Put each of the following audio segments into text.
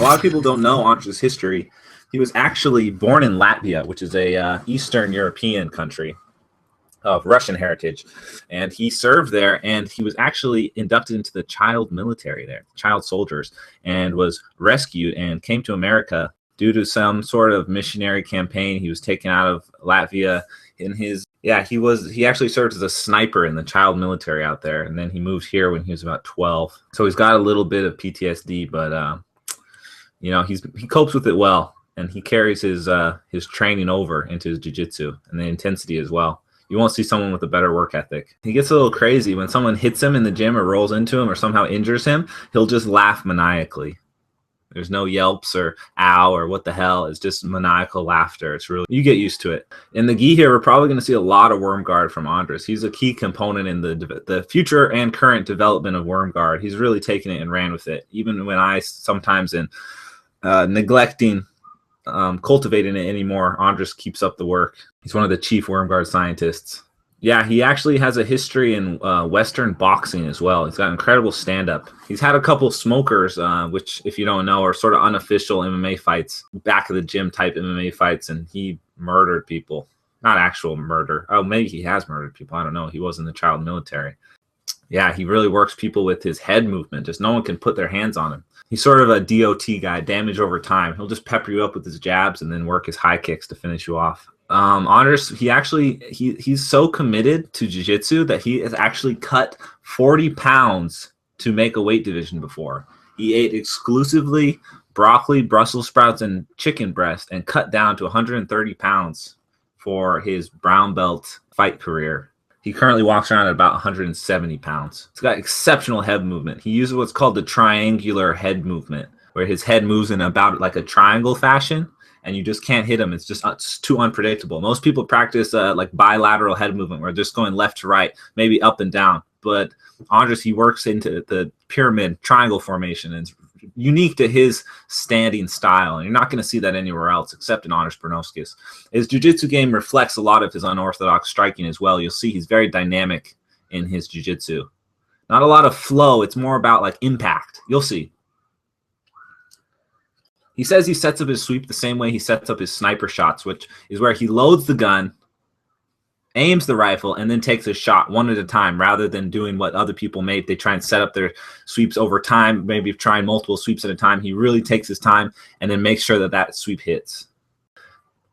lot of people don't know Andres' history. He was actually born in Latvia, which is a Eastern European country of Russian heritage, and he served there, and he was actually inducted into the child military there, child soldiers, and was rescued and came to America due to some sort of missionary campaign. He was taken out of Latvia in his he actually served as a sniper in the child military out there, and then he moved here when he was about 12. So he's got a little bit of PTSD, but he copes with it well, and he carries his training over into his jiu-jitsu and the intensity as well. You won't see someone with a better work ethic. He gets a little crazy when someone hits him in the gym or rolls into him or somehow injures him. He'll just laugh maniacally. There's no yelps or ow or what the hell. It's just maniacal laughter. It's really, you get used to it. In the gi here, we're probably going to see a lot of worm guard from Andres. He's a key component in the future and current development of worm guard. He's really taken it and ran with it. Even when I sometimes in neglecting cultivating it anymore, Andres keeps up the work. He's one of the chief worm guard scientists. Yeah, he actually has a history in Western boxing as well. He's got incredible stand-up. He's had a couple smokers, which, if you don't know, are sort of unofficial MMA fights, back of the gym type MMA fights, and he murdered people. Not actual murder. Oh, maybe he has murdered people. I don't know. He was in the child military. Yeah, he really works people with his head movement. Just no one can put their hands on him. He's sort of a DOT guy, damage over time. He'll just pepper you up with his jabs and then work his high kicks to finish you off. Andres, he's so committed to jiu-jitsu that he has actually cut 40 pounds to make a weight division before. He ate exclusively broccoli, Brussels sprouts, and chicken breast and cut down to 130 pounds for his brown belt fight career. He currently walks around at about 170 pounds. He's got exceptional head movement. He uses what's called the triangular head movement, where his head moves in about like a triangle fashion, and you just can't hit him. It's too unpredictable. Most people practice like bilateral head movement, where they're just going left to right, maybe up and down. But Andres, he works into the pyramid triangle formation, and it's unique to his standing style. And you're not going to see that anywhere else except in Andres Bernovskis. His jiu-jitsu game reflects a lot of his unorthodox striking as well. You'll see he's very dynamic in his jiu-jitsu. Not a lot of flow. It's more about like impact. You'll see. He says he sets up his sweep the same way he sets up his sniper shots, which is where he loads the gun, aims the rifle, and then takes a shot one at a time, rather than doing what other people may. They try and set up their sweeps over time, maybe trying multiple sweeps at a time. He really takes his time and then makes sure that that sweep hits.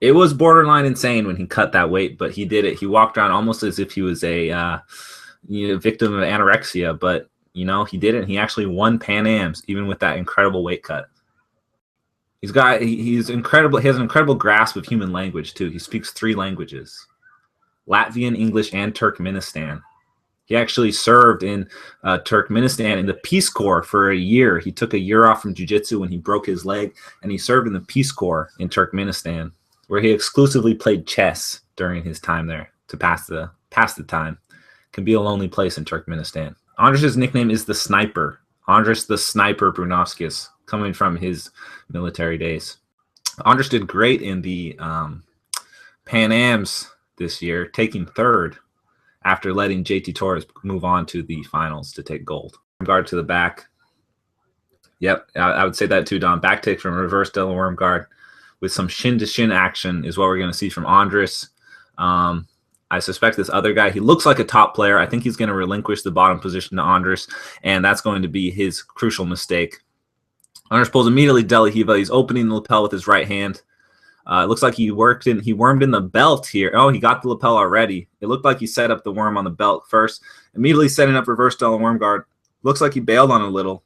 It was borderline insane when he cut that weight, but he did it. He walked around almost as if he was a victim of anorexia, but he did it. He actually won Pan Ams even with that incredible weight cut. He's incredible. He has an incredible grasp of human language too. He speaks 3 languages: Latvian, English, and Turkmenistan. He actually served in Turkmenistan in the Peace Corps for a year. He took a year off from jiu-jitsu when he broke his leg, and he served in the Peace Corps in Turkmenistan, where he exclusively played chess during his time there to pass the time. It can be a lonely place in Turkmenistan. Andres' nickname is the Sniper. Andres the Sniper Bernovskis, coming from his military days. Andres did great in the Pan Ams this year, taking 3rd after letting JT Torres move on to the finals to take gold. Guard to the back. Yep, I would say that too, Don. Back take from reverse Delaware worm guard with some shin-to-shin action is what we're going to see from Andres. I suspect this other guy, he looks like a top player. I think he's going to relinquish the bottom position to Andres, and that's going to be his crucial mistake. Andres pulls immediately De La Riva. He's opening the lapel with his right hand. It looks like he wormed in the belt here. Oh, he got the lapel already. It looked like he set up the worm on the belt first, immediately setting up reverse Delaware worm guard. Looks like he bailed on a little.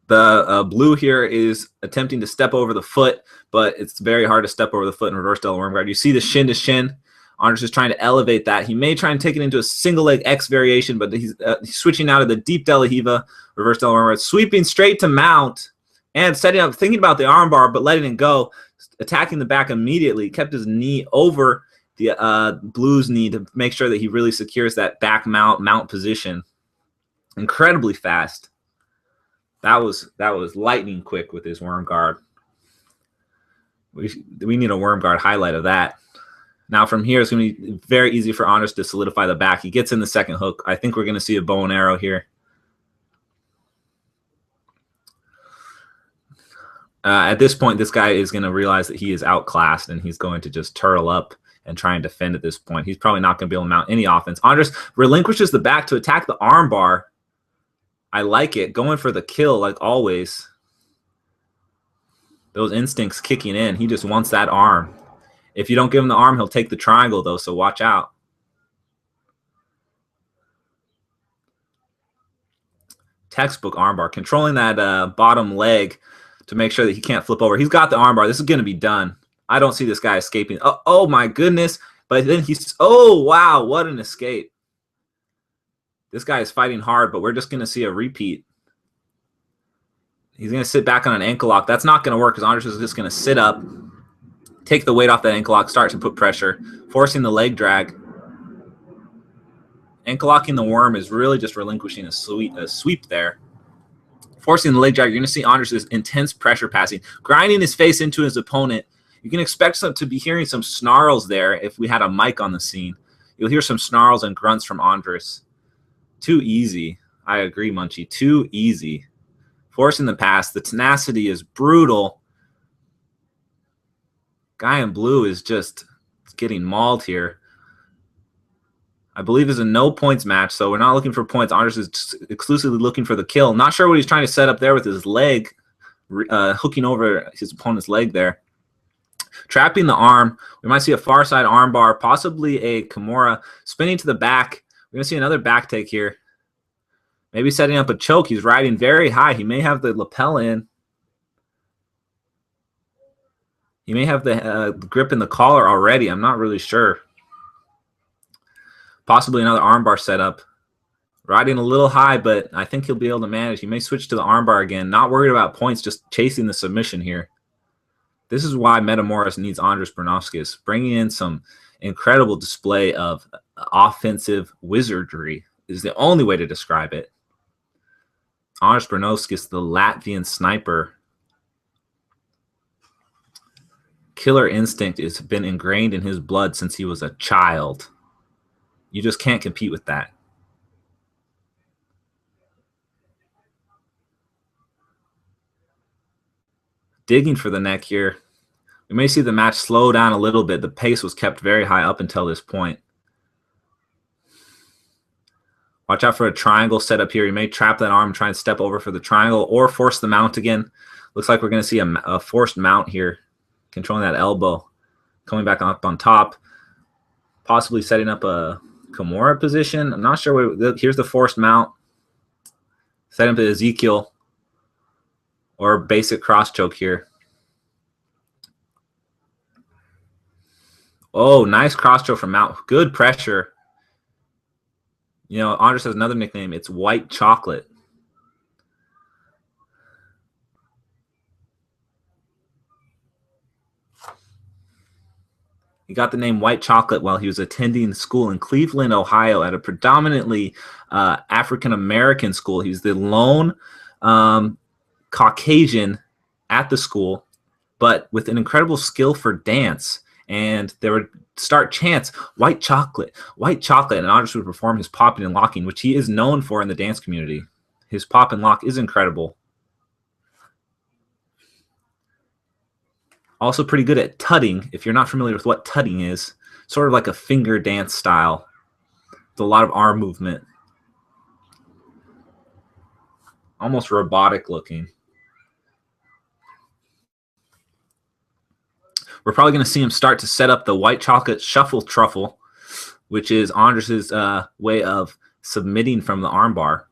The blue here is attempting to step over the foot, but it's very hard to step over the foot in reverse Delaware worm guard. You see the shin to shin. Andres is trying to elevate that. He may try and take it into a single leg X variation, but he's switching out of the deep De La Riva, reverse Delaware worm guard, sweeping straight to mount and setting up, thinking about the armbar, but letting it go, attacking the back immediately. Kept his knee over the blue's knee to make sure that he really secures that back mount position. Incredibly fast. That was lightning quick with his worm guard. We need a worm guard highlight of that. Now from here, it's going to be very easy for Andres to solidify the back. He gets in the second hook. I think we're going to see a bow and arrow here. At this point, this guy is going to realize that he is outclassed, and he's going to just turtle up and try and defend at this point. He's probably not going to be able to mount any offense. Andres relinquishes the back to attack the armbar. I like it. Going for the kill like always. Those instincts kicking in. He just wants that arm. If you don't give him the arm, he'll take the triangle, though, so watch out. Textbook armbar. Controlling that bottom leg to make sure that he can't flip over. He's got the armbar. This is going to be done. I don't see this guy escaping. Oh, my goodness. But then he's... Oh, wow. What an escape. This guy is fighting hard, but we're just going to see a repeat. He's going to sit back on an ankle lock. That's not going to work because Andres is just going to sit up, take the weight off that ankle lock, start to put pressure, forcing the leg drag. Ankle locking the worm is really just relinquishing a sweep there. Forcing the leg drag, you're going to see Andres' intense pressure passing, grinding his face into his opponent. You can expect to be hearing some snarls there if we had a mic on the scene. You'll hear some snarls and grunts from Andres. Too easy. I agree, Munchie. Too easy. Forcing the pass. The tenacity is brutal. Guy in blue is just getting mauled here. I believe it's a no points match, so we're not looking for points. Andres is just exclusively looking for the kill. Not sure what he's trying to set up there with his leg, hooking over his opponent's leg there. Trapping the arm. We might see a far side arm bar, possibly a Kimura. Spinning to the back. We're going to see another back take here. Maybe setting up a choke. He's riding very high. He may have the lapel in. He may have the grip in the collar already. I'm not really sure. Possibly another armbar setup. Riding a little high, but I think he'll be able to manage. He may switch to the armbar again. Not worried about points, just chasing the submission here. This is why Metamoris needs Andres Bernovskis, bringing in some incredible display of offensive wizardry is the only way to describe it. Andres Bernovskis, the Latvian sniper. Killer instinct has been ingrained in his blood since he was a child. You just can't compete with that. Digging for the neck here. We may see the match slow down a little bit. The pace was kept very high up until this point. Watch out for a triangle setup here. You may trap that arm and try and step over for the triangle or force the mount again. Looks like we're going to see a forced mount here. Controlling that elbow. Coming back up on top. Possibly setting up a Kimura position. I'm not sure. Here's the forced mount. Setting up Ezekiel. Or basic cross choke here. Oh, nice cross choke from Mount. Good pressure. You know, Andres has another nickname. It's White Chocolate. He got the name White Chocolate while he was attending school in Cleveland, Ohio, at a predominantly African-American school. He's the lone Caucasian at the school, but with an incredible skill for dance. And there would start chants, white chocolate, and Andres would perform his popping and locking, which he is known for in the dance community. His pop and lock is incredible. Also pretty good at tutting. If you're not familiar with what tutting is, sort of like a finger dance style with a lot of arm movement. Almost robotic looking. We're probably going to see him start to set up the white chocolate shuffle truffle, which is Andres' way of submitting from the armbar.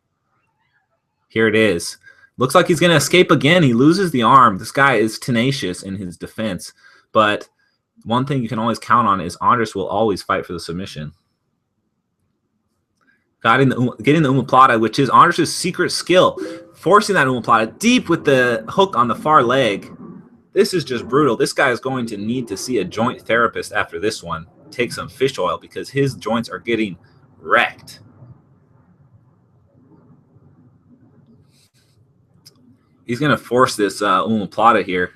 Here it is. Looks like he's going to escape again. He loses the arm. This guy is tenacious in his defense. But one thing you can always count on is Andres will always fight for the submission. Getting the omoplata, which is Andres' secret skill. Forcing that omoplata deep with the hook on the far leg. This is just brutal. This guy is going to need to see a joint therapist after this one. Take some fish oil because his joints are getting wrecked. He's going to force this omoplata here.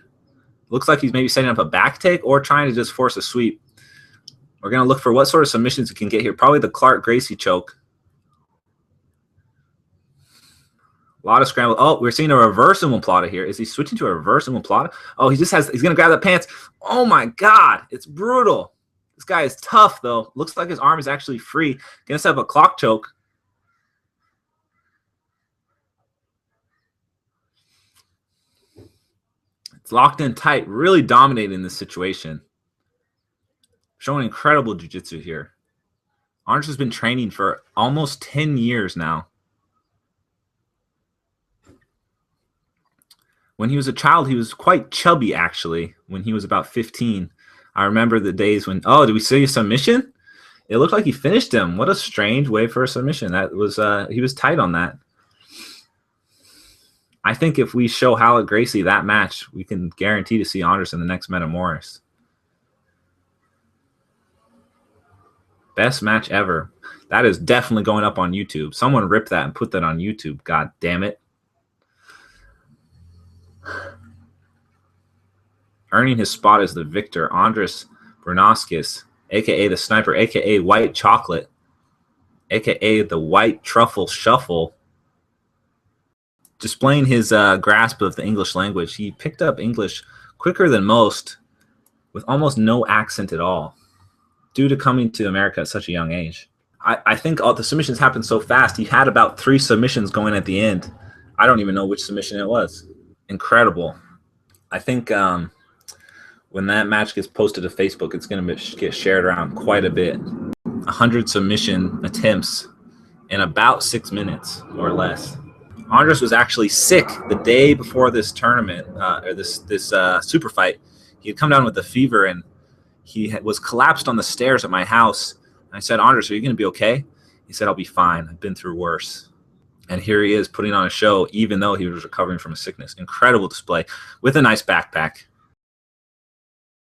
Looks like he's maybe setting up a back take or trying to just force a sweep. We're going to look for what sort of submissions we can get here. Probably the Clark Gracie choke. A lot of scramble. Oh, we're seeing a reverse omoplata here. Is he switching to a reverse omoplata? Oh, he's going to grab the pants. Oh, my God. It's brutal. This guy is tough, though. Looks like his arm is actually free. Going to set up a clock choke. It's locked in tight. Really dominating this situation. Showing incredible jiu-jitsu here. Andres has been training for almost 10 years now. When he was a child, he was quite chubby, actually, when he was about 15. I remember the days when, oh, did we see a submission? It looked like he finished him. What a strange way for a submission. That was he was tight on that. I think if we show Hallett Gracie that match, we can guarantee to see Andres in the next Metamoris. Best match ever. That is definitely going up on YouTube. Someone rip that and put that on YouTube. God damn it. Earning his spot as the victor, Andres Bernaskis, a.k.a. the Sniper, a.k.a. White Chocolate, a.k.a. the White Truffle Shuffle, displaying his grasp of the English language. He picked up English quicker than most, with almost no accent at all, due to coming to America at such a young age. I think all the submissions happened so fast. He had about 3 submissions going at the end. I don't even know which submission it was. Incredible. I think when that match gets posted to Facebook, it's going to get shared around quite a bit. 100 submission attempts in about 6 minutes or less. Andres was actually sick the day before this tournament, or this super fight. He had come down with a fever, and he was collapsed on the stairs at my house. And I said, Andres, are you going to be okay? He said, I'll be fine. I've been through worse. And here he is putting on a show, even though he was recovering from a sickness. Incredible display with a nice backpack.